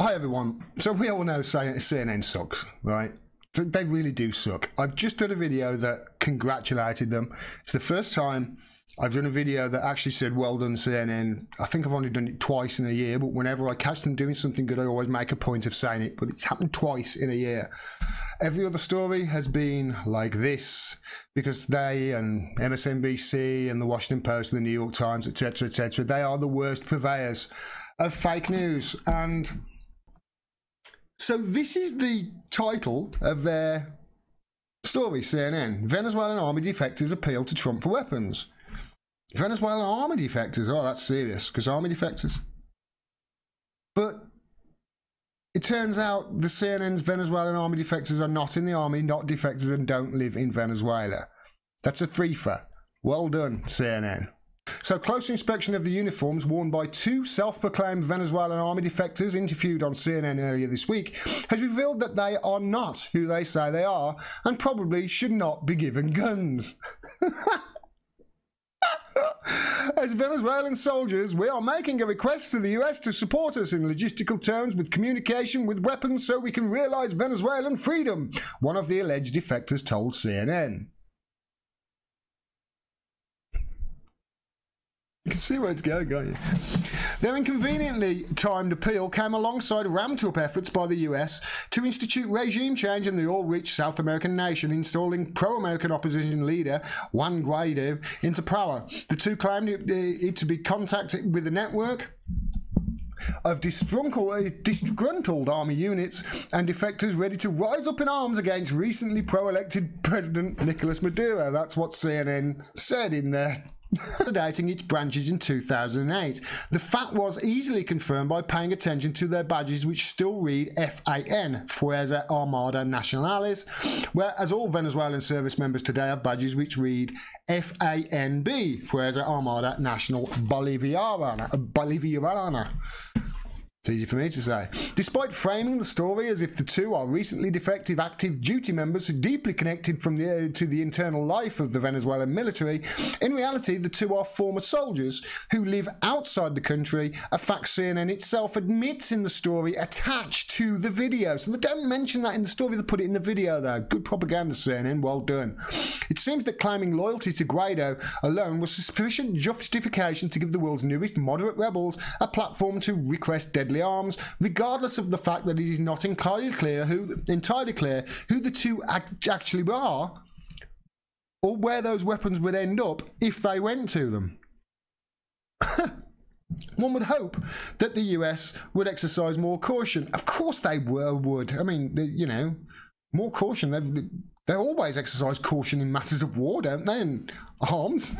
Hi everyone. So we all know CNN sucks, right? They really do suck. I've just done a video that congratulated them. It's the first time I've done a video that actually said well done CNN. I think I've only done it twice in a year, but whenever I catch them doing something good, I always make a point of saying it, but it's happened twice in a year. Every other story has been like this because they and MSNBC and the Washington Post and the New York Times, etc., they are the worst purveyors of fake news. And so this is the title of their story, CNN. Venezuelan army defectors appeal to Trump for weapons. Venezuelan army defectors? Oh, that's serious, because army defectors. But it turns out the CNN's Venezuelan army defectors are not in the army, not defectors, and don't live in Venezuela. That's a threefer. Well done, CNN. So, close inspection of the uniforms worn by two self-proclaimed Venezuelan army defectors interviewed on CNN earlier this week has revealed that they are not who they say they are and probably should not be given guns. As Venezuelan soldiers, we are making a request to the US to support us in logistical terms with communication with weapons so we can realize Venezuelan freedom, one of the alleged defectors told CNN. You can see where it's going, can't you? Their inconveniently timed appeal came alongside ramped-up efforts by the US to institute regime change in the oil-rich South American nation, installing pro-American opposition leader Juan Guaido into power. The two claimed it to be contacted with a network of disgruntled army units and defectors ready to rise up in arms against recently pro-elected President Nicolas Maduro. That's what CNN said in their consolidating its branches in 2008. The fact was easily confirmed by paying attention to their badges, which still read FAN, Fuerza Armada Nacionales, whereas all Venezuelan service members today have badges which read FANB, Fuerza Armada Nacional Bolivariana. It's easy for me to say. Despite framing the story as if the two are recently defective active duty members deeply connected to the internal life of the Venezuelan military, in reality the two are former soldiers who live outside the country, a fact CNN itself admits in the story attached to the video. So they don't mention that in the story, they put it in the video there. Good propaganda, CNN, well done. It seems that claiming loyalty to Guaido alone was sufficient justification to give the world's newest moderate rebels a platform to request deadly arms, regardless of the fact that it is not entirely clear who the two actually are, or where those weapons would end up if they went to them. One would hope that the US would exercise more caution. Of course they would. I mean, you know, more caution. They always exercise caution in matters of war, don't they? And arms.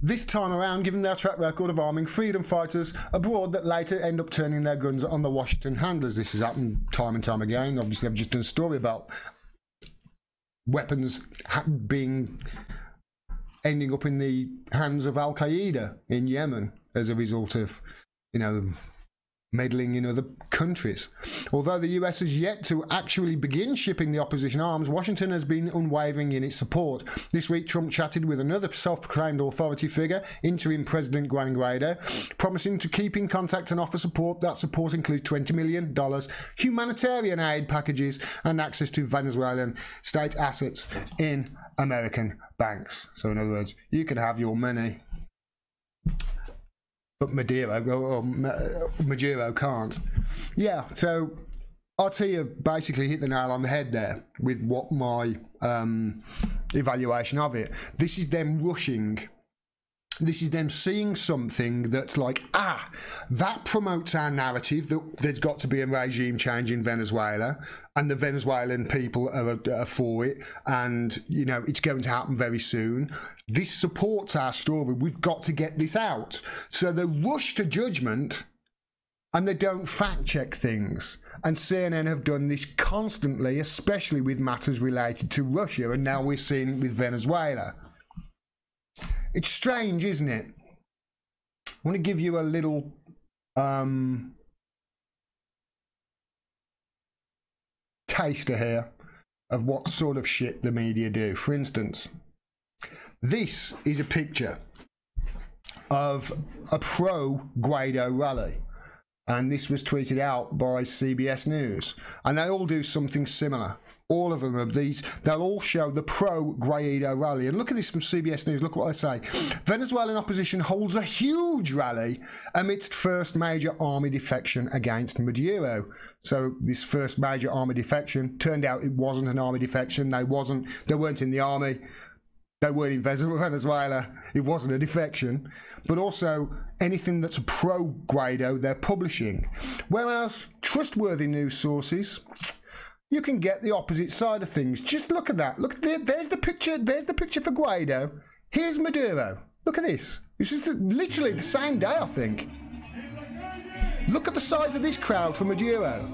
This time around, given their track record of arming freedom fighters abroad that later end up turning their guns on the Washington handlers. This has happened time and time again. Obviously, I've just done a story about weapons ending up in the hands of Al-Qaeda in Yemen as a result of, you know, meddling in other countries. Although the US has yet to actually begin shipping the opposition arms, Washington has been unwavering in its support. This week, Trump chatted with another self-proclaimed authority figure, interim President Juan Guaido, promising to keep in contact and offer support. That support includes $20 million, humanitarian aid packages, and access to Venezuelan state assets in American banks. So in other words, you can have your money, but Maduro can't. Yeah, so RT have basically hit the nail on the head there with what my evaluation of it. This is them rushing. This is them seeing something that's like, that promotes our narrative that there's got to be a regime change in Venezuela and the Venezuelan people are for it, and, you know, it's going to happen very soon. This supports our story. We've got to get this out. So they rush to judgment and they don't fact check things. And CNN have done this constantly, especially with matters related to Russia, and now we're seeing it with Venezuela. It's strange, isn't it? I want to give you a little taster here of what sort of shit the media do. For instance, this is a picture of a pro-Guaido rally. And this was tweeted out by CBS News. And they all do something similar. All of them are these. They'll all show the pro-Guaido rally. And look at this from CBS News. Look what they say. Venezuelan opposition holds a huge rally amidst first major army defection against Maduro. So this first major army defection, turned out it wasn't an army defection. They weren't in the army. They weren't in Venezuela. It wasn't a defection. But also anything that's pro-Guaido, they're publishing. Whereas trustworthy news sources, you can get the opposite side of things. Just look at that. Look, there's the picture. There's the picture for Guaido. Here's Maduro. Look at this. This is literally the same day, I think. Look at the size of this crowd for Maduro.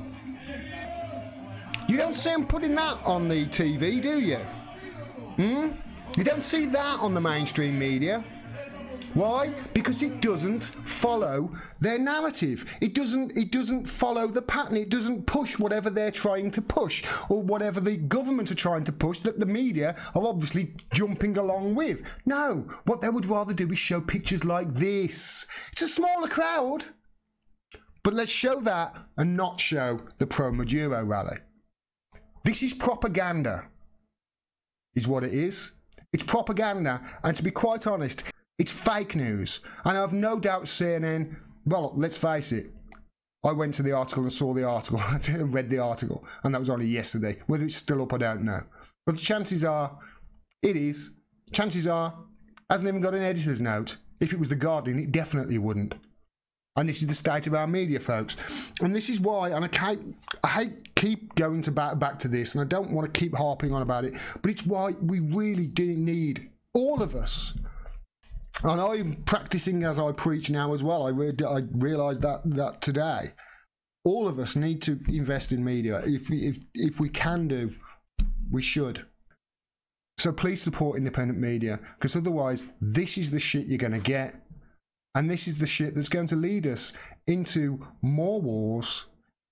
You don't see them putting that on the TV, do you? You don't see that on the mainstream media. Why? Because it doesn't follow their narrative. It doesn't follow the pattern. It doesn't push whatever they're trying to push, or whatever the government are trying to push that the media are obviously jumping along with. No, what they would rather do is show pictures like this. It's a smaller crowd, but let's show that and not show the pro-Maduro rally. This is propaganda, is what it is. It's propaganda, and to be quite honest, it's fake news. And I have no doubt CNN, well, let's face it, I went to the article and saw the article, I read the article, and that was only yesterday. Whether it's still up, I don't know. But the chances are, it is. Chances are, hasn't even got an editor's note. If it was The Guardian, it definitely wouldn't. And this is the state of our media, folks. And this is why, and I hate keep going back to this, and I don't want to keep harping on about it, but it's why we really do need, all of us, and I'm practicing as I preach now as well. I realised that today. All of us need to invest in media. If we can do, we should. So please support independent media, because otherwise this is the shit you're going to get. And this is the shit that's going to lead us into more wars,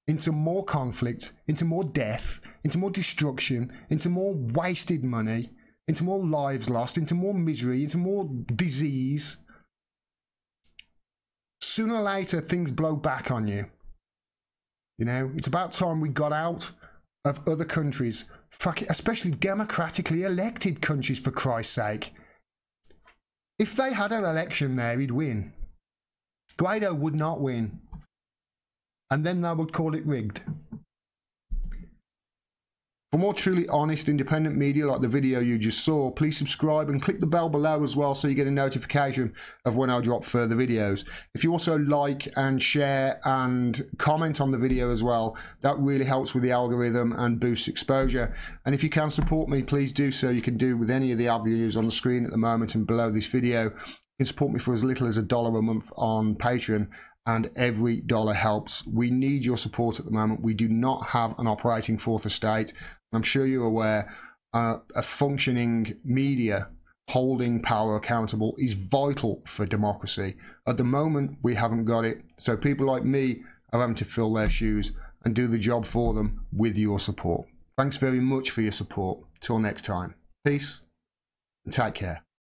into more conflict, into more death, into more destruction, into more wasted money, into more lives lost, into more misery, into more disease. Sooner or later, things blow back on you. You know, it's about time we got out of other countries, especially democratically elected countries, for Christ's sake. If they had an election there, he'd win. Guaido would not win. And then they would call it rigged. For more truly honest, independent media like the video you just saw, please subscribe and click the bell below as well so you get a notification of when I drop further videos. If you also like and share and comment on the video as well, that really helps with the algorithm and boosts exposure. And if you can support me, please do so. You can do with any of the avenues on the screen at the moment and below this video. You can support me for as little as $1 a month on Patreon, and every dollar helps. We need your support at the moment. We do not have an operating fourth estate. I'm sure you're aware, a functioning media holding power accountable is vital for democracy. At the moment, we haven't got it. So people like me are having to fill their shoes and do the job for them with your support. Thanks very much for your support. Till next time. Peace and take care.